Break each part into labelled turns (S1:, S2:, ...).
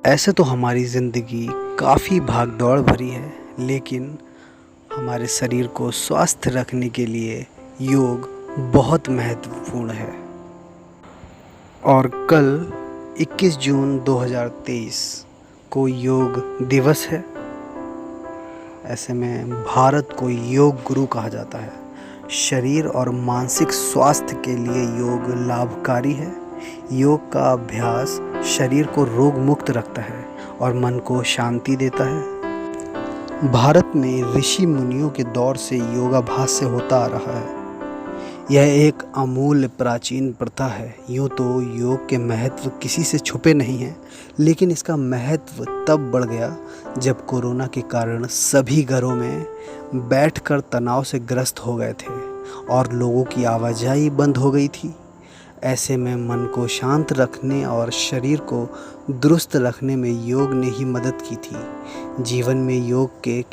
S1: ऐसे तो हमारी ज़िंदगी काफ़ी भाग दौड़ भरी है, लेकिन हमारे शरीर को स्वस्थ रखने के लिए योग बहुत महत्वपूर्ण है। और कल 21 जून 2023 को योग दिवस है। ऐसे में भारत को योग गुरु कहा जाता है। शरीर और मानसिक स्वास्थ्य के लिए योग लाभकारी है। योग का अभ्यास शरीर को रोग मुक्त रखता है और मन को शांति देता है। भारत में ऋषि मुनियों के दौर से योगाभ्यास से होता आ रहा है। यह एक अमूल्य प्राचीन प्रथा है। यूँ तो योग के महत्व किसी से छुपे नहीं हैं, लेकिन इसका महत्व तब बढ़ गया जब कोरोना के कारण सभी घरों में बैठकर तनाव से ग्रस्त हो गए थे और लोगों की आवाजाही बंद हो गई थी। ऐसे में मन को शांत रखने और शरीर को दुरुस्त रखने में योग ने ही मदद की थी। जीवन में योग के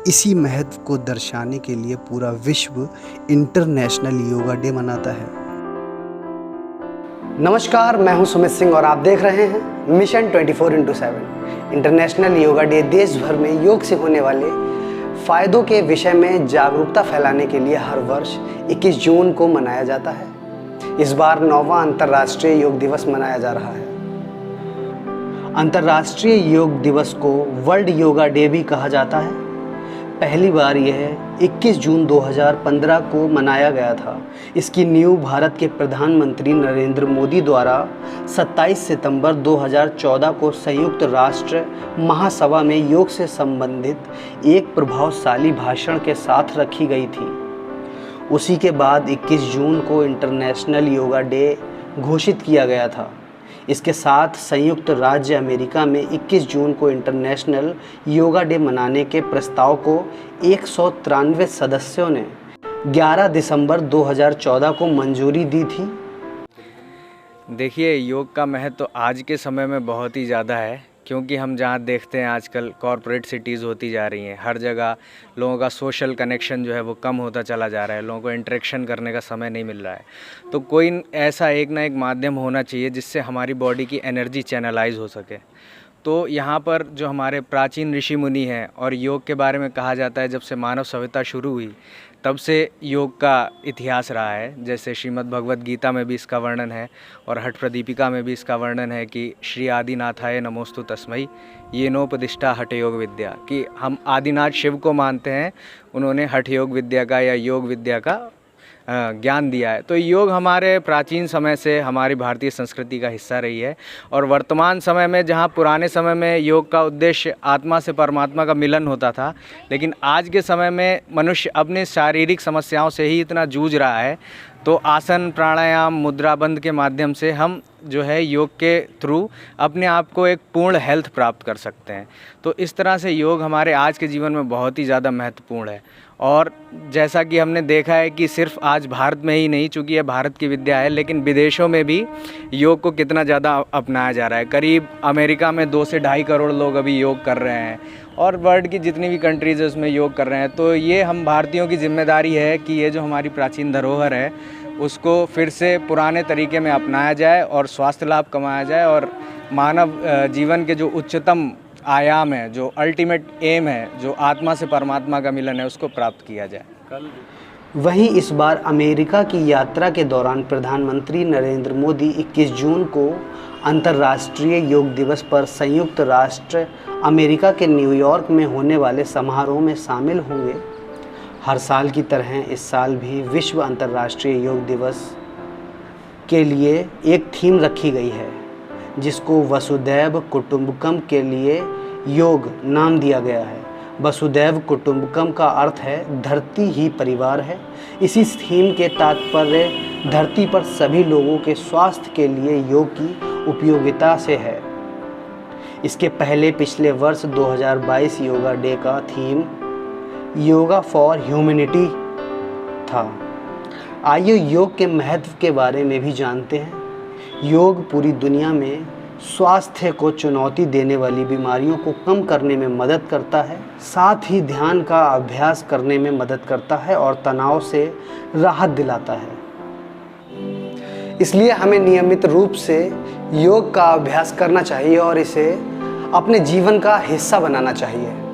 S1: इसी महत्व को दर्शाने के लिए पूरा विश्व इंटरनेशनल योगा डे मनाता है।
S2: नमस्कार, मैं हूं सुमित सिंह और आप देख रहे हैं mission 24x7। International yoga day देश भर में योग से होने वाले फ़ायदों के विषय में जागरूकता फैलाने के लिए हर वर्ष 21 जून को मनाया जाता है। इस बार 9वां अंतर्राष्ट्रीय योग दिवस मनाया जा रहा है। अंतर्राष्ट्रीय योग दिवस को वर्ल्ड योगा डे भी कहा जाता है। पहली बार यह 21 जून 2015 को मनाया गया था। इसकी नींव भारत के प्रधानमंत्री नरेंद्र मोदी द्वारा 27 सितंबर 2014 को संयुक्त राष्ट्र महासभा में योग से संबंधित एक प्रभावशाली भाषण के साथ रखी गई थी। उसी के बाद 21 जून को इंटरनेशनल योगा डे घोषित किया गया था। इसके साथ संयुक्त राज्य अमेरिका में 21 जून को इंटरनेशनल योगा डे मनाने के प्रस्ताव को 193 सदस्यों ने 11 दिसंबर 2014 को मंजूरी दी थी।
S3: देखिए, योग का महत्व तो आज के समय में बहुत ही ज़्यादा है, क्योंकि हम जहाँ देखते हैं आजकल कॉरपोरेट सिटीज़ होती जा रही हैं। हर जगह लोगों का सोशल कनेक्शन जो है वो कम होता चला जा रहा है। लोगों को इंटरेक्शन करने का समय नहीं मिल रहा है। तो कोई ऐसा एक ना एक माध्यम होना चाहिए जिससे हमारी बॉडी की एनर्जी चैनलाइज हो सके। तो यहाँ पर जो हमारे प्राचीन ऋषि मुनि हैं, और योग के बारे में कहा जाता है जब से मानव सभ्यता शुरू हुई तब से योग का इतिहास रहा है। जैसे श्रीमद् भगवद गीता में भी इसका वर्णन है और हठ प्रदीपिका में भी इसका वर्णन है कि श्री आदिनाथाय नमोस्तु तस्मै येनोपदिष्टा हठ योग विद्या, कि हम आदिनाथ शिव को मानते हैं। उन्होंने हठ योग विद्या का या योग विद्या का ज्ञान दिया है। तो योग हमारे प्राचीन समय से हमारी भारतीय संस्कृति का हिस्सा रही है। और वर्तमान समय में, जहाँ पुराने समय में योग का उद्देश्य आत्मा से परमात्मा का मिलन होता था, लेकिन आज के समय में मनुष्य अपने शारीरिक समस्याओं से ही इतना जूझ रहा है। तो आसन, प्राणायाम, मुद्राबंद के माध्यम से हम जो है योग के थ्रू अपने आप को एक पूर्ण हेल्थ प्राप्त कर सकते हैं। तो इस तरह से योग हमारे आज के जीवन में बहुत ही ज़्यादा महत्वपूर्ण है। और जैसा कि हमने देखा है कि सिर्फ आज भारत में ही नहीं, चूँकि यह भारत की विद्या है, लेकिन विदेशों में भी योग को कितना ज़्यादा अपनाया जा रहा है। करीब अमेरिका में 2 से 2.5 करोड़ लोग अभी योग कर रहे हैं, और वर्ल्ड की जितनी भी कंट्रीज़ है उसमें योग कर रहे हैं। तो ये हम भारतीयों की जिम्मेदारी है कि ये जो हमारी प्राचीन धरोहर है उसको फिर से पुराने तरीके में अपनाया जाए और स्वास्थ्य लाभ कमाया जाए, और मानव जीवन के जो उच्चतम आयाम है, जो अल्टीमेट एम है, जो आत्मा से परमात्मा का मिलन है, उसको प्राप्त किया जाए।
S2: वहीं इस बार अमेरिका की यात्रा के दौरान प्रधानमंत्री नरेंद्र मोदी 21 जून को अंतर्राष्ट्रीय योग दिवस पर संयुक्त राष्ट्र अमेरिका के न्यूयॉर्क में होने वाले समारोह में शामिल होंगे। हर साल की तरह इस साल भी विश्व अंतर्राष्ट्रीय योग दिवस के लिए एक थीम रखी गई है, जिसको वसुधैव कुटुंबकम के लिए योग नाम दिया गया है। वसुधैव कुटुंबकम का अर्थ है धरती ही परिवार है। इसी थीम के तात्पर्य धरती पर सभी लोगों के स्वास्थ्य के लिए योग की उपयोगिता से है। इसके पहले पिछले वर्ष 2022 योगा डे का थीम योगा फॉर ह्यूमैनिटी था। आइए योग के महत्व के बारे में भी जानते हैं। योग पूरी दुनिया में स्वास्थ्य को चुनौती देने वाली बीमारियों को कम करने में मदद करता है, साथ ही ध्यान का अभ्यास करने में मदद करता है और तनाव से राहत दिलाता है। इसलिए हमें नियमित रूप से योग का अभ्यास करना चाहिए और इसे अपने जीवन का हिस्सा बनाना चाहिए।